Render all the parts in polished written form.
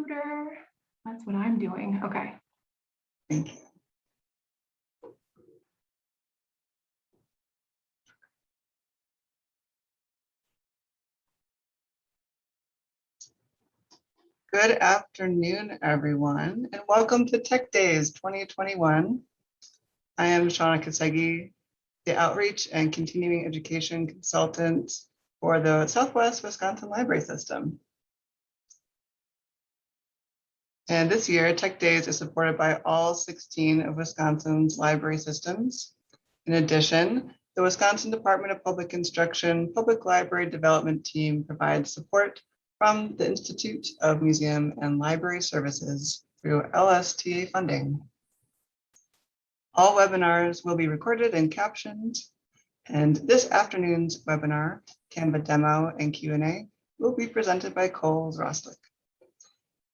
computer. That's what I'm doing. Okay. Thank you. Good afternoon, everyone, and welcome to Tech Days 2021. I am Shauna Kasegi, the Outreach and Continuing Education Consultant for the Southwest Wisconsin Library System. And this year, Tech Days is supported by all 16 of Wisconsin's library systems. In addition, the Wisconsin Department of Public Instruction Public Library Development Team provides support from the Institute of Museum and Library Services through LSTA funding. All webinars will be recorded and captioned, and this afternoon's webinar, Canva demo and Q&A, will be presented by Cole Zrostlik.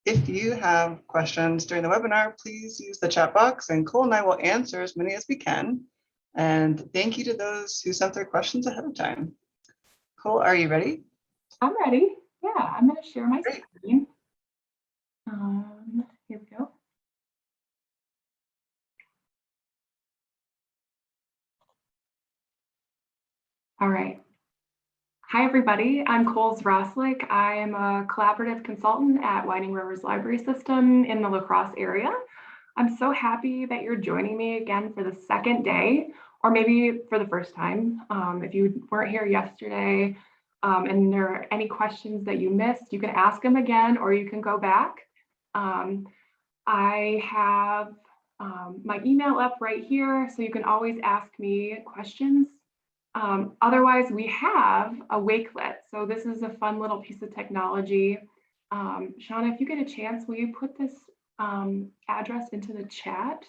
If you have questions during the webinar, please use the chat box and Cole and I will answer as many as we can. And thank you to those who sent their questions ahead of time. Cole, are you ready? I'm ready. Yeah, I'm going to share my screen. Here we go. All right. Hi, everybody. I'm Cole Zrostlik. I am a collaborative consultant at Winding Rivers Library System in the La Crosse area. I'm so happy that you're joining me again for the second day, or maybe for the first time. If you weren't here yesterday and there are any questions that you missed, you can ask them again, or you can go back. I have my email up right here, so you can always ask me questions. Otherwise, we have a Wakelet. So this is a fun little piece of technology. Shauna, if you get a chance, will you put this address into the chat?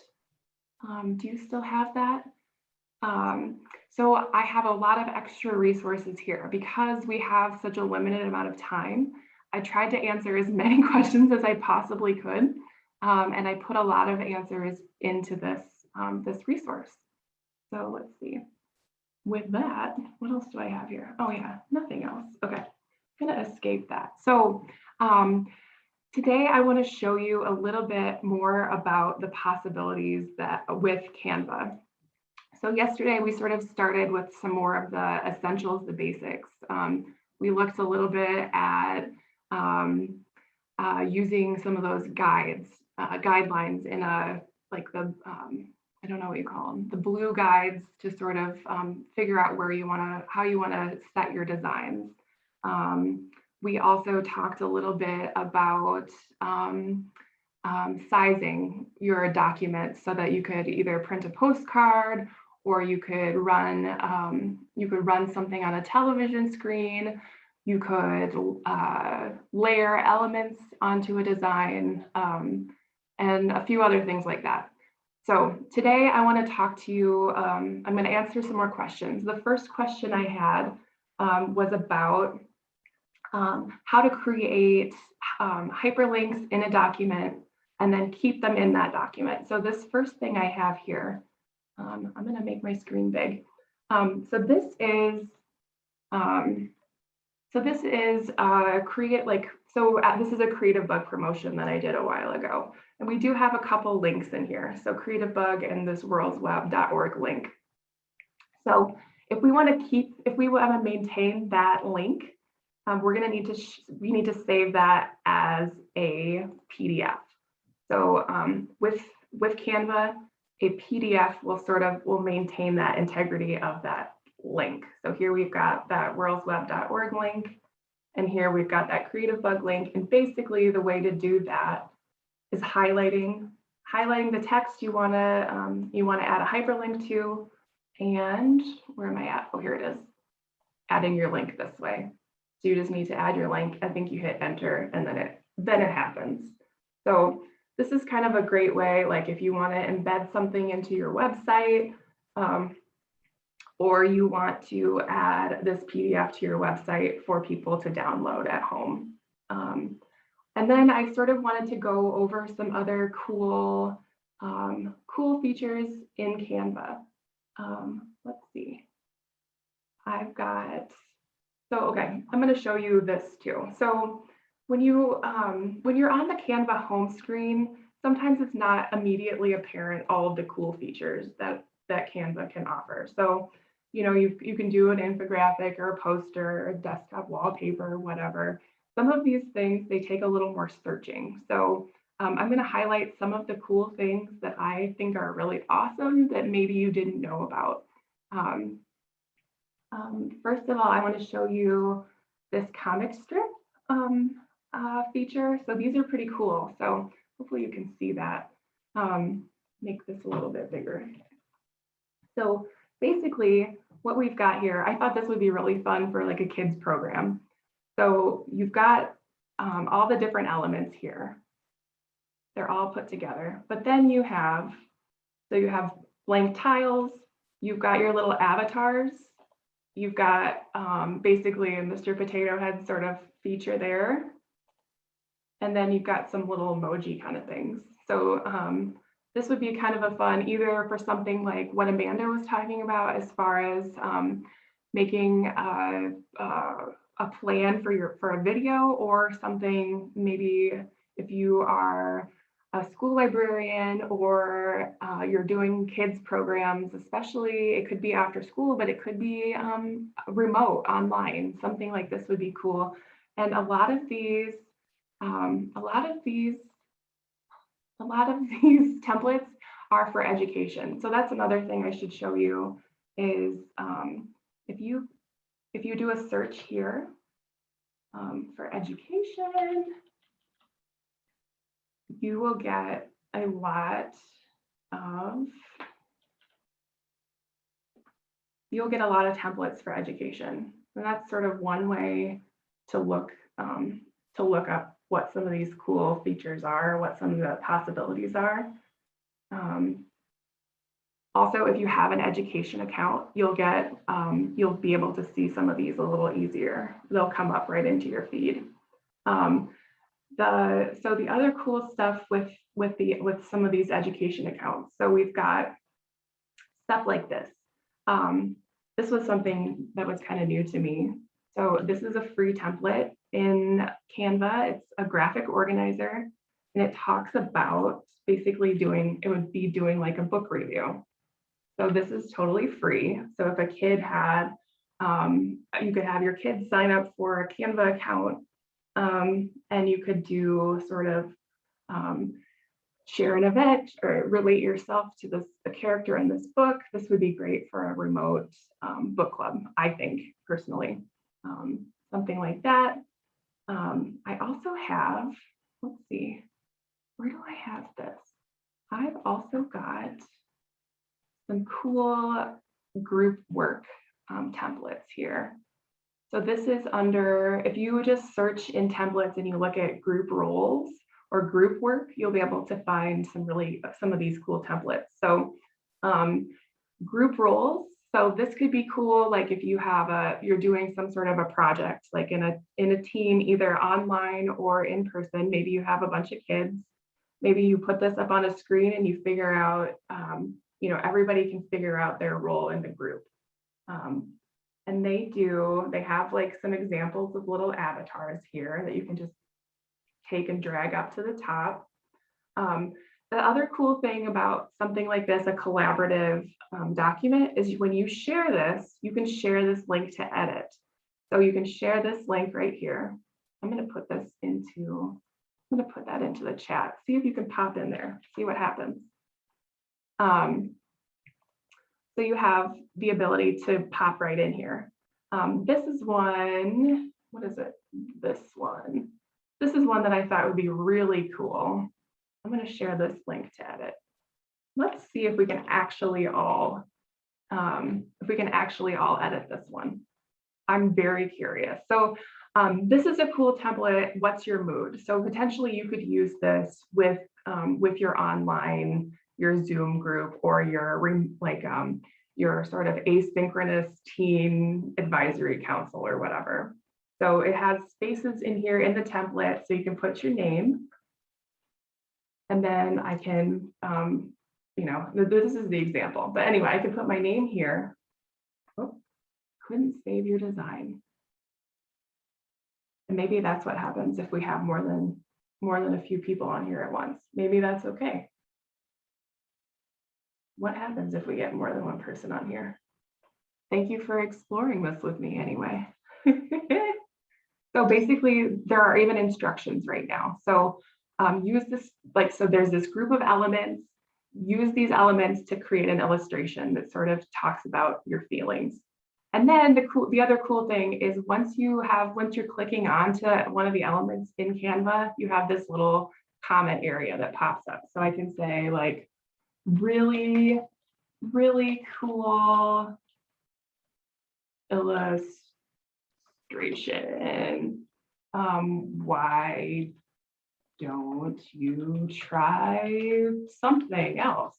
Do you still have that? So I have a lot of extra resources here because we have such a limited amount of time. I tried to answer as many questions as I possibly could, and I put a lot of answers into this, this resource. So let's see. With that, what else do I have here? Oh yeah, nothing else. Okay, I'm gonna escape that. So today I want to show you a little bit more about the possibilities that with Canva. So yesterday we sort of started with some more of the essentials, the basics. We looked a little bit at using some of those guidelines in a, like the, I don't know what you call them, the blue guides to sort of figure out where you how you want to set your designs. We also talked a little bit about sizing your document so that you could either print a postcard or you could run something on a television screen. You could layer elements onto a design and a few other things like that. So today I want to talk to you, I'm going to answer some more questions. The first question I had was about how to create hyperlinks in a document and then keep them in that document. So this first thing I have here, I'm going to make my screen big. So this is this is a Creative Bug promotion that I did a while ago. And we do have a couple links in here. So Creative Bug and this worldsweb.org link. So if we want to maintain that link, we need to save that as a PDF. So with Canva, a PDF will maintain that integrity of that link. So here we've got that worldsweb.org link, and here we've got that Creative Bug link. And basically the way to do that is highlighting the text you want to add a hyperlink to, and where am I at? Oh, here it is. Adding your link this way. So you just need to add your link. I think you hit enter, and then it happens. So this is kind of a great way, like if you want to embed something into your website, or you want to add this PDF to your website for people to download at home. And then I sort of wanted to go over some other cool features in Canva. Let's see. Okay, I'm going to show you this too. So when you're on the Canva home screen, sometimes it's not immediately apparent all of the cool features that Canva can offer. So, you can do an infographic or a poster or a desktop wallpaper or whatever. Some of these things, they take a little more searching. So I'm going to highlight some of the cool things that I think are really awesome that maybe you didn't know about. First of all, I want to show you this comic strip feature. So these are pretty cool. So hopefully you can see that. Make this a little bit bigger. So basically what we've got here, I thought this would be really fun for like a kids program. So you've got all the different elements here. They're all put together, but then you have blank tiles, you've got your little avatars, you've got basically a Mr. Potato Head sort of feature there. And then you've got some little emoji kind of things. So this would be kind of a fun, either for something like what Amanda was talking about as far as making a plan for a video, or something maybe if you are a school librarian or you're doing kids programs, especially, it could be after school, but it could be remote online. Something like this would be cool. And a lot of these templates are for education. So that's another thing I should show you is if you do a search here for education, you will get a lot of templates for education. And that's sort of one way to look up what some of these cool features are, what some of the possibilities are. Also, if you have an education account, you'll be able to see some of these a little easier. They'll come up right into your feed. So the other cool stuff with some of these education accounts. So we've got stuff like this. This was something that was kind of new to me. So this is a free template in Canva. It's a graphic organizer, and it talks about basically doing like a book review. So this is totally free. So if a kid had, you could have your kids sign up for a Canva account, and you could do sort of share an event or relate yourself to the character in this book. This would be great for a remote book club, I think, personally. Something like that. I also have, let's see, where do I have this? I've also got some cool group work templates here. So this is under, if you just search in templates and you look at group roles or group work, you'll be able to find some of these cool templates. So group roles. So this could be cool, like if you're doing some sort of a project, like in a team, either online or in person. Maybe you have a bunch of kids. Maybe you put this up on a screen and you figure out, everybody can figure out their role in the group. And they have like some examples of little avatars here that you can just take and drag up to the top. The other cool thing about something like this, a collaborative document, is when you share this, you can share this link to edit. So you can share this link right here. I'm going to put that into the chat. See if you can pop in there, see what happens. So you have the ability to pop right in here. This is one, what is it? This is one that I thought would be really cool. I'm going to share this link to edit. Let's see if we can actually all edit this one. I'm very curious. So this is a cool template. What's your mood? So potentially you could use this with your online, your Zoom group, or your sort of asynchronous teen advisory council or whatever. So it has spaces in here in the template, so you can put your name. And then I can, this is the example, but anyway, I can put my name here. Oh, couldn't save your design. And maybe that's what happens if we have more than a few people on here at once. Maybe that's okay. What happens if we get more than one person on here? Thank you for exploring this with me anyway. So basically, there are even instructions right now. So use this, like, so there's this group of elements. Use these elements to create an illustration that sort of talks about your feelings. And then the other cool thing is once you're clicking onto one of the elements in Canva, you have this little comment area that pops up. So I can say like, really, really cool illustration. Why don't you try something else?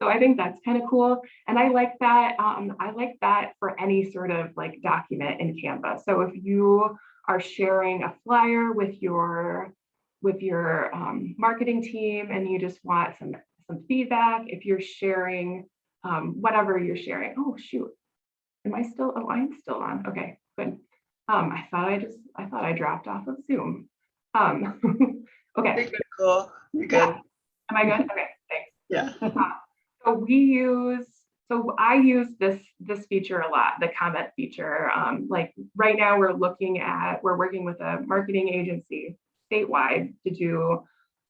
So I think that's kind of cool. And I like that. I like that for any sort of like document in Canva. So if you are sharing a flyer with your marketing team and you just want some feedback, if you're sharing whatever you're sharing. Oh shoot, am I still? Oh, I'm still on. Okay, good. I thought I dropped off of Zoom. Okay. You're good, cool. You're good. Yeah. Am I good? Okay, thanks. Yeah. So I use this feature a lot, the comment feature. Like right now we're working with a marketing agency statewide to do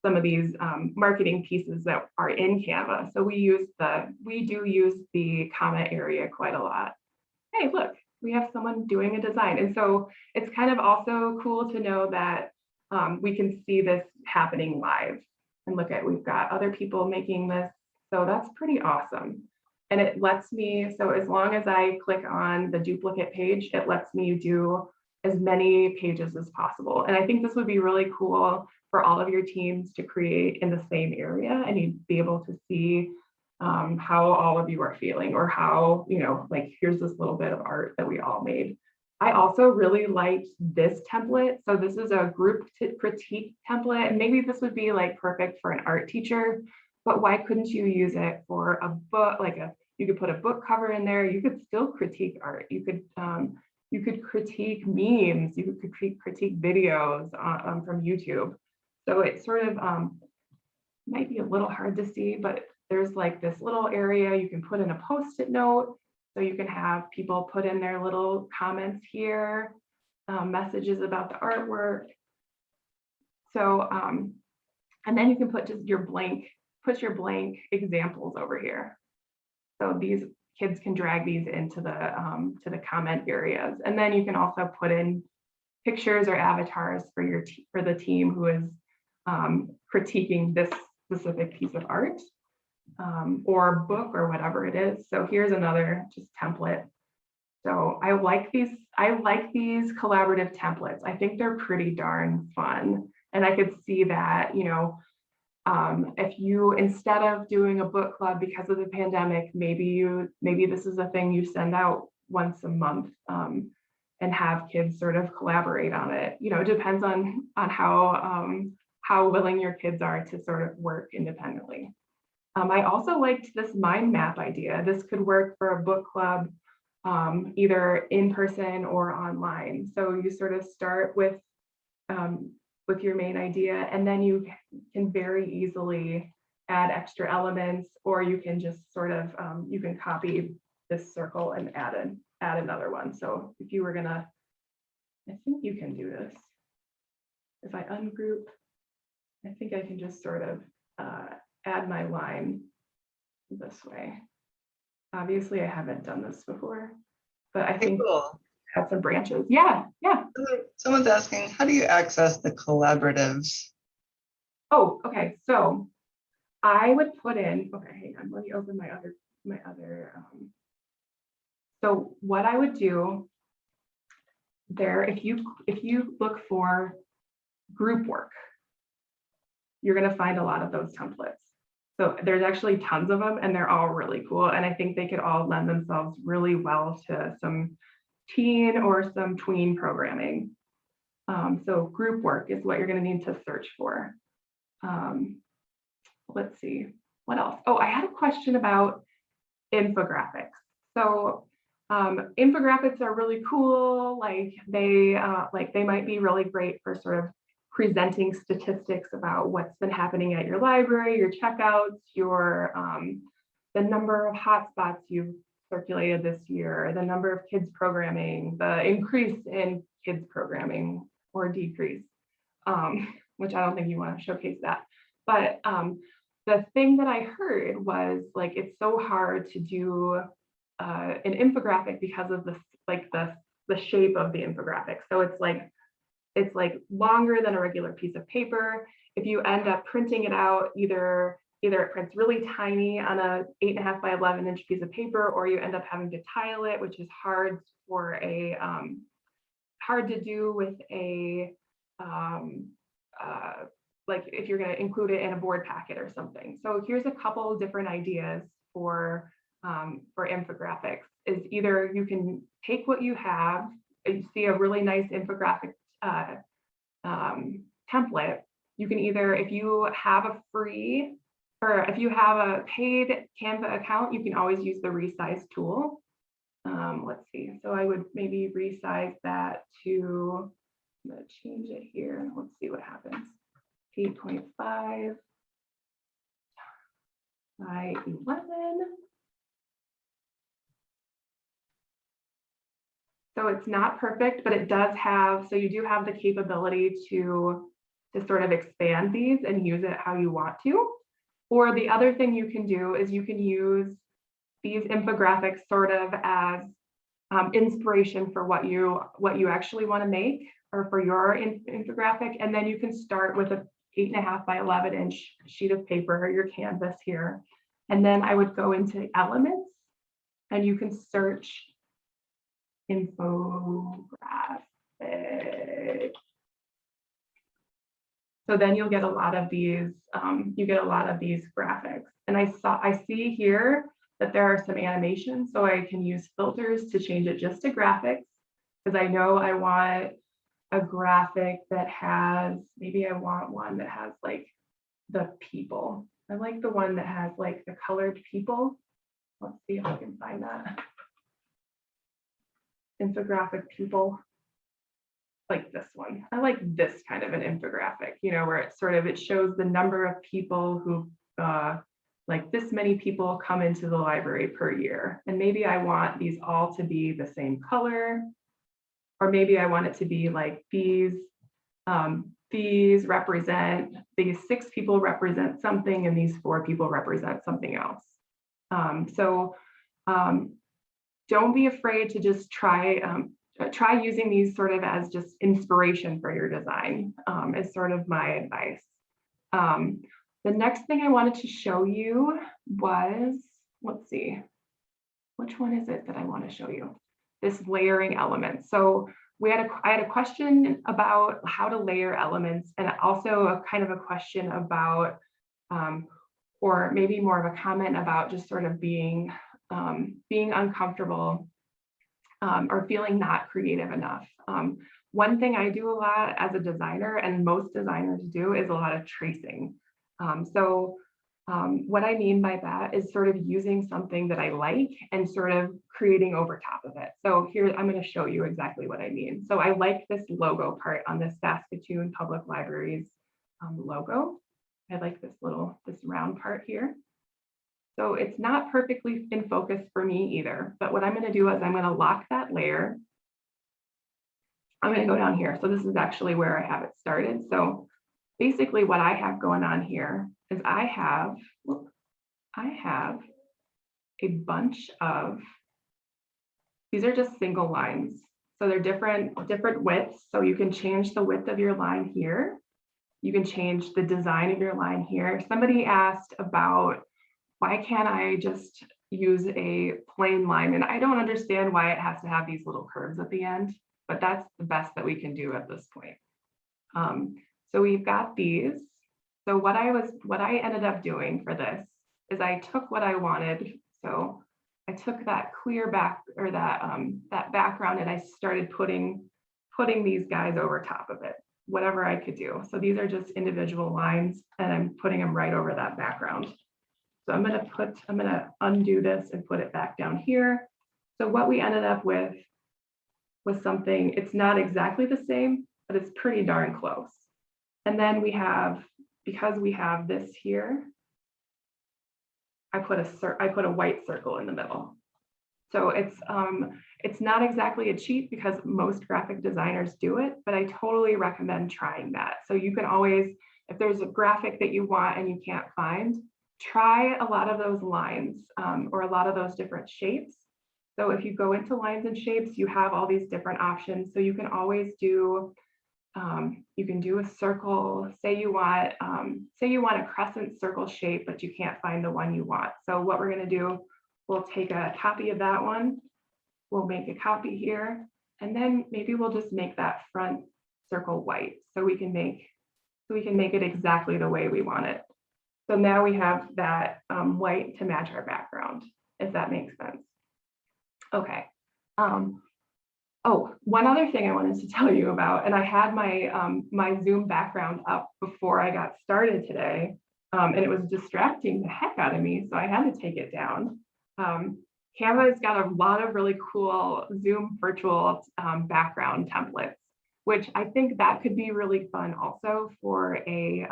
some of these marketing pieces that are in Canva. So we do use the comment area quite a lot. Hey, look, we have someone doing a design. And so it's kind of also cool to know that we can see this happening live. And look at, we've got other people making this. So that's pretty awesome. And it lets me, so as long as I click on the duplicate page, it lets me do as many pages as possible. And I think this would be really cool for all of your teams to create in the same area, and you'd be able to see how all of you are feeling, or how, like, here's this little bit of art that we all made. I also really liked this template. So this is a group critique template, and maybe this would be like perfect for an art teacher, but why couldn't you use it for a book? You could put a book cover in there. You could still critique art. You could critique memes. You could critique videos from YouTube. So it sort of might be a little hard to see, but there's like this little area you can put in a Post-it note. So you can have people put in their little comments here, messages about the artwork. So, and then you can put just your blank examples over here. So these kids can drag these into the comment areas. And then you can also put in pictures or avatars for the team who is critiquing this specific piece of art. Or book or whatever it is. So here's another just template. So I like these collaborative templates. I think they're pretty darn fun. And I could see that, if you, instead of doing a book club because of the pandemic, maybe this is a thing you send out once a month and have kids sort of collaborate on it. It depends on how willing your kids are to sort of work independently. I also liked this mind map idea. This could work for a book club, either in person or online. So you sort of start with your main idea, and then you can very easily add extra elements, or you can just sort of, you can copy this circle and add another one. So if you were gonna, I think you can do this. If I ungroup, I think I can just sort of add my line this way. Obviously, I haven't done this before, but I think cool. Add some branches. Yeah. Someone's asking, how do you access the collaboratives? Oh, okay. So I would put in, okay, hang on, let me open my other. So what I would do there, if you look for group work, you're going to find a lot of those templates. So there's actually tons of them, and they're all really cool. And I think they could all lend themselves really well to some teen or some tween programming. So group work is what you're going to need to search for. Let's see, what else? Oh, I had a question about infographics. So Infographics are really cool. Like they might be really great for sort of presenting statistics about what's been happening at your library, your checkouts, your the number of hotspots you've circulated this year, the number of kids programming, the increase in kids programming or decrease, which I don't think you want to showcase that. But the thing that I heard was like, it's so hard to do an infographic because of the shape of the infographic. So it's like longer than a regular piece of paper. If you end up printing it out, either it prints really tiny on a 8.5 by 11 inch piece of paper, or you end up having to tile it, which is hard for a hard to do with a like if you're going to include it in a board packet or something. So here's a couple of different ideas for infographics. Is either you can take what you have, you see a really nice infographic template. You can either, if you have a free or if you have a paid Canva account, you can always use the resize tool. Let's see. So I would maybe resize that to, I'm going to change it here. Let's see what happens. 8.5 by 11. So it's not perfect, but it does have, so you do have the capability to sort of expand these and use it how you want to. Or the other thing you can do is you can use these infographics sort of as inspiration for what you actually want to make, or for your infographic. And then you can start with a 8.5 by 11 inch sheet of paper, or your canvas here. And then I would go into elements and you can search infographic. So then you'll get a lot of these, graphics. And I see here that there are some animations, so I can use filters to change it just to graphics, because I know I want a graphic that has, maybe I want one that has like the people. I like the one that has like the colored people. Let's see if I can find that. Infographic people, like this one. I like this kind of an infographic, you know, where it shows the number of people who like this many people come into the library per year. And maybe I want these all to be the same color, or maybe I want it to be like these represent, these 6 people represent something and these 4 people represent something else. Don't be afraid to just try using these sort of as just inspiration for your design, is sort of my advice. The next thing I wanted to show you was, let's see, which one is it that I want to show you? This layering element. So I had a question about how to layer elements, and also a kind of a question about, or maybe more of a comment about just sort of being uncomfortable or feeling not creative enough. One thing I do a lot as a designer, and most designers do, is a lot of tracing. What I mean by that is sort of using something that I like and sort of creating over top of it. So here, I'm going to show you exactly what I mean. So I like this logo part on the Saskatoon Public Libraries logo. I like this round part here. So it's not perfectly in focus for me either, but what I'm going to do is I'm going to lock that layer. I'm going to go down here. So this is actually where I have it started. So basically what I have going on here is I have a bunch of, these are just single lines. So they're different widths. So you can change the width of your line here. You can change the design of your line here. Somebody asked about, why can't I just use a plain line? And I don't understand why it has to have these little curves at the end, but that's the best that we can do at this point. So we've got these. So what I ended up doing for this is I took what I wanted. So I took that clear back, or that background, and I started putting these guys over top of it, whatever I could do. So these are just individual lines, and I'm putting them right over that background. So I'm going to undo this and put it back down here. So what we ended up with was something, it's not exactly the same, but it's pretty darn close. And then we have, because we have this here, I put a white circle in the middle. So it's not exactly a cheat because most graphic designers do it, but I totally recommend trying that. So you can always, if there's a graphic that you want and you can't find, try a lot of those lines or a lot of those different shapes. So if you go into lines and shapes, you have all these different options. So you can always do, you can do a circle. Say you want a crescent circle shape, but you can't find the one you want. So what we're going to do, we'll take a copy of that one. We'll make a copy here, and then maybe we'll just make that front circle white, so we can make it exactly the way we want it. So now we have that white to match our background, if that makes sense. Okay. Oh, one other thing I wanted to tell you about, and I had my my Zoom background up before I got started today, and it was distracting the heck out of me, so I had to take it down. Canva's got a lot of really cool Zoom virtual background templates, which I think that could be really fun also for a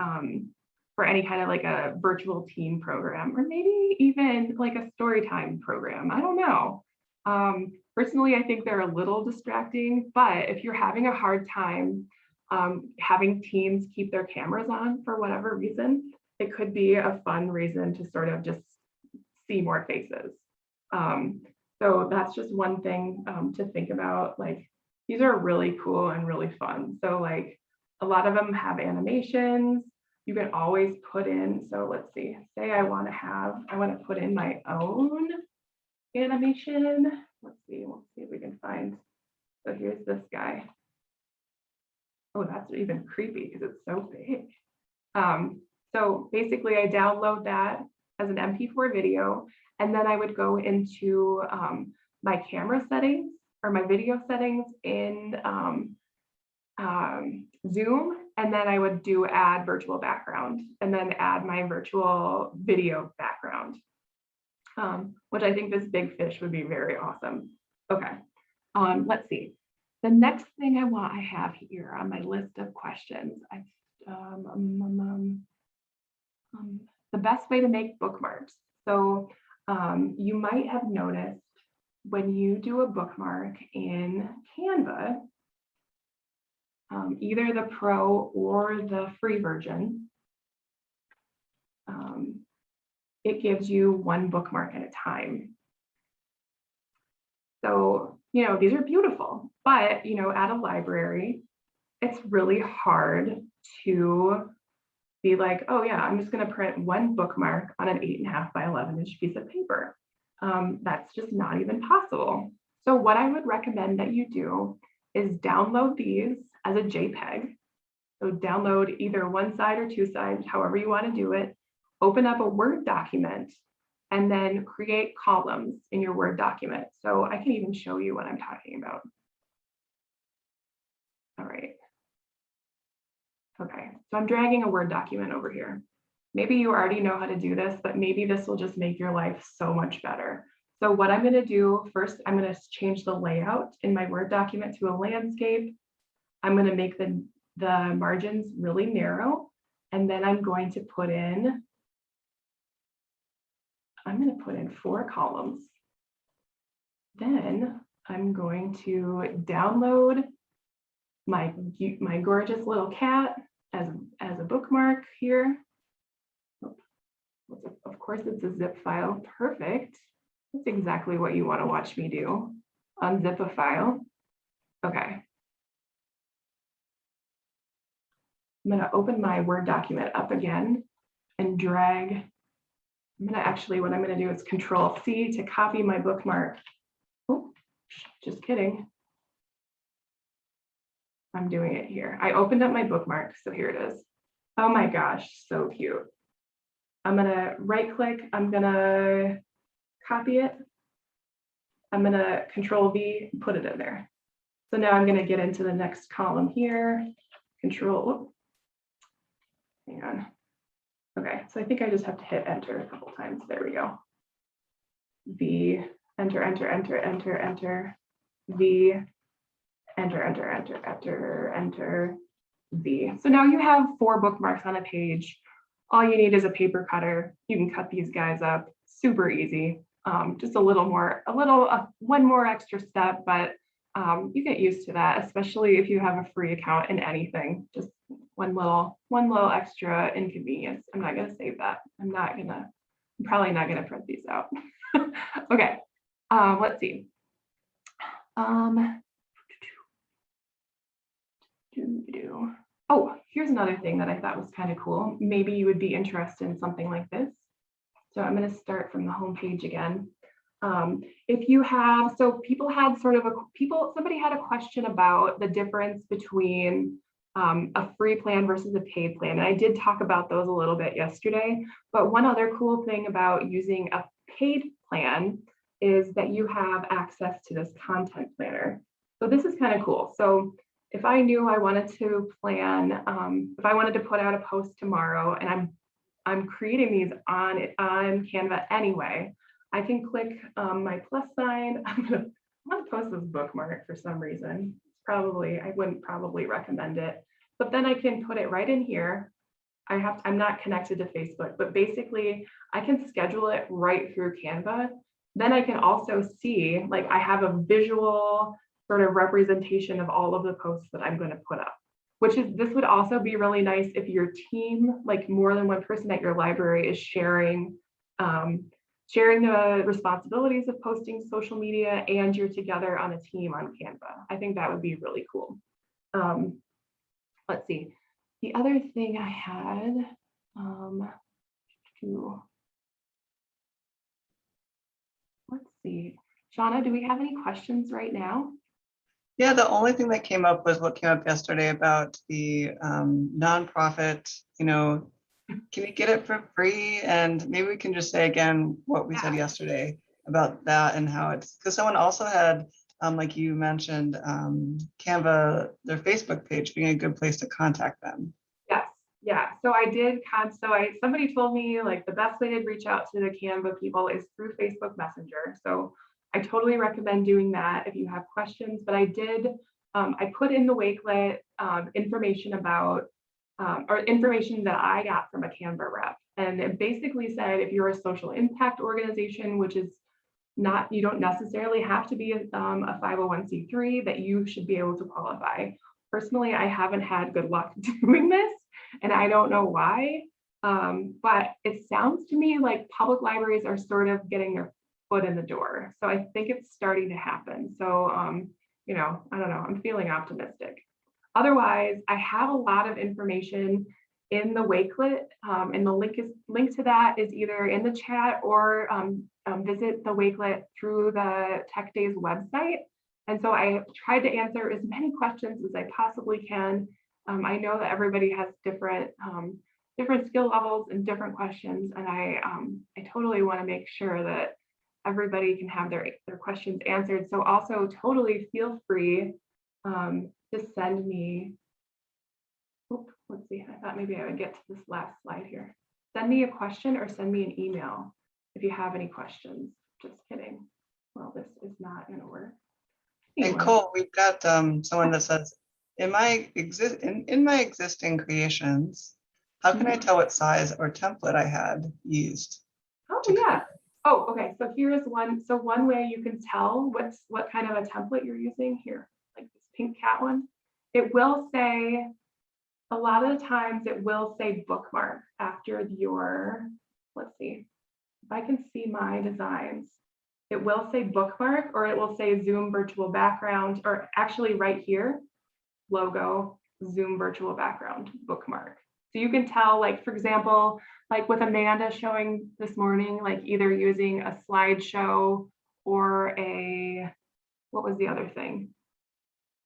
for any kind of like a virtual team program, or maybe even like a story time program. I don't know. Personally, I think they're a little distracting, but if you're having a hard time having teams keep their cameras on for whatever reason, it could be a fun reason to sort of just see more faces. So that's just one thing to think about. Like, these are really cool and really fun. So like a lot of them have animations. You can always put in, so let's see, say I want to put in my own animation. Let's see if we can find. So here's this guy. Oh, that's even creepy because it's so big. So basically I download that as an MP4 video, and then I would go into my camera settings or my video settings in Zoom, and then I would do add virtual background and then add my virtual video background, which I think this big fish would be very awesome. Okay, let's see. The next thing I have here on my list of questions, the best way to make bookmarks. So you might have noticed when you do a bookmark in Canva, either the Pro or the free version, it gives you one bookmark at a time. So, you know, these are beautiful, but, you know, at a library, it's really hard to be like, oh yeah, I'm just going to print one bookmark on an 8.5 by 11 inch piece of paper. That's just not even possible. So what I would recommend that you do is download these as a JPEG. So download either one side or two sides, however you want to do it. Open up a Word document and then create columns in your Word document. So I can even show you what I'm talking about. All right. Okay, so I'm dragging a Word document over here. Maybe you already know how to do this, but maybe this will just make your life so much better. So what I'm going to do first, I'm going to change the layout in my Word document to a landscape. I'm going to make the margins really narrow, and then I'm going to put in 4 columns. Then I'm going to download my gorgeous little cat as a bookmark here. Of course, it's a zip file. Perfect. That's exactly what you want to watch me do. Unzip a file. Okay. I'm going to open my Word document up again and drag. What I'm going to do is Control-C to copy my bookmark. Oh, just kidding. I'm doing it here. I opened up my bookmark, so here it is. Oh my gosh, so cute. I'm going to right-click. I'm going to copy it. I'm going to Control-V and put it in there. So now I'm going to get into the next column here. Hang on. Okay, so I think I just have to hit Enter a couple times. There we go. V, enter, enter, enter, enter, enter, V, enter, enter, enter, enter, enter, V. So now you have 4 bookmarks on a page. All you need is a paper cutter. You can cut these guys up, super easy. Just one more extra step, but you get used to that, especially if you have a free account in anything. Just one little extra inconvenience. I'm not gonna save that. I'm probably not gonna print these out. Okay, let's see. Oh, here's another thing that I thought was kind of cool. Maybe you would be interested in something like this. So I'm going to start from the home page again. If you have, so people had somebody had a question about the difference between a free plan versus a paid plan. And I did talk about those a little bit yesterday, but one other cool thing about using a paid plan is that you have access to this content planner. So this is kind of cool. So if I knew I wanted to plan, if I wanted to put out a post tomorrow and I'm creating these on Canva anyway, I can click my plus sign. I'm gonna post this bookmark for some reason. I wouldn't probably recommend it, but then I can put it right in here. I'm not connected to Facebook, but basically I can schedule it right through Canva. Then I can also see, like, I have a visual sort of representation of all of the posts that I'm going to put up, this would also be really nice if your team, like more than one person at your library, is sharing the responsibilities of posting social media and you're together on a team on Canva. I think that would be really cool. Let's see. The other thing I had, let's see. Shauna, do we have any questions right now? Yeah, the only thing that came up was what came up yesterday about the nonprofit, can you get it for free? And maybe we can just say again what we said yesterday about that and how it's, because someone also had, like you mentioned, Canva, their Facebook page being a good place to contact them. Yes, yeah. So somebody told me like the best way to reach out to the Canva people is through Facebook Messenger. So I totally recommend doing that if you have questions, but I put in the Wakelet information about, or information that I got from a Canva rep. And it basically said, if you're a social impact organization, which is not, you don't necessarily have to be a 501c3, that you should be able to qualify. Personally, I haven't had good luck doing this, and I don't know why, but it sounds to me like public libraries are sort of getting their foot in the door. So I think it's starting to happen. So, I don't know, I'm feeling optimistic. Otherwise, I have a lot of information in the Wakelet, and the link to that is either in the chat or visit the Wakelet through the Tech Days website. And so I tried to answer as many questions as I possibly can. I know that everybody has different skill levels and different questions, and I totally want to make sure that everybody can have their questions answered. So also totally feel free to send me, let's see, I thought maybe I would get to this last slide here. Send me a question or send me an email if you have any questions. Just kidding. Well, this is not going to work. Anyway. And Cole, we've got someone that says, in my existing creations, how can I tell what size or template I had used? Oh, yeah. Oh, okay. So here's one. So one way you can tell what kind of a template you're using here, like this pink cat one. It will say, a lot of the times it will say bookmark after your, let's see, if I can see my designs, it will say bookmark, or it will say Zoom virtual background, or actually right here, logo, Zoom virtual background, bookmark. So you can tell, like, for example, like with Amanda showing this morning, like either using a slideshow or what was the other thing?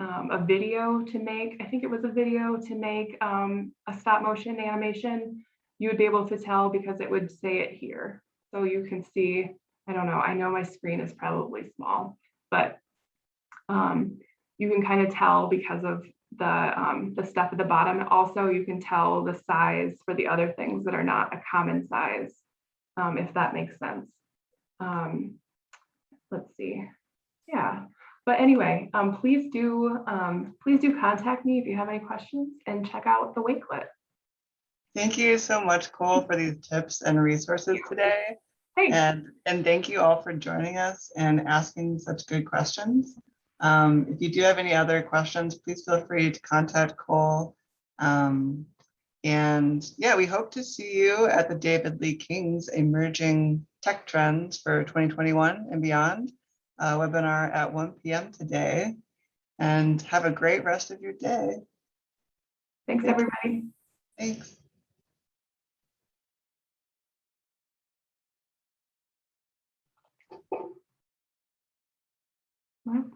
A video to make, I think it was a video to make a stop motion animation. You would be able to tell because it would say it here. So you can see, I don't know, I know my screen is probably small, but you can kind of tell because of the stuff at the bottom. Also, you can tell the size for the other things that are not a common size, if that makes sense. let's see. Yeah, but anyway, please do contact me if you have any questions and check out the Wakelet. Thank you so much, Cole, for these tips and resources today. Hey, And thank you all for joining us and asking such good questions. If you do have any other questions, please feel free to contact Cole. And yeah, we hope to see you at the David Lee King's Emerging Tech Trends for 2021 and beyond webinar at 1 p.m. today. And have a great rest of your day. thanks everybody. Thanks. Well,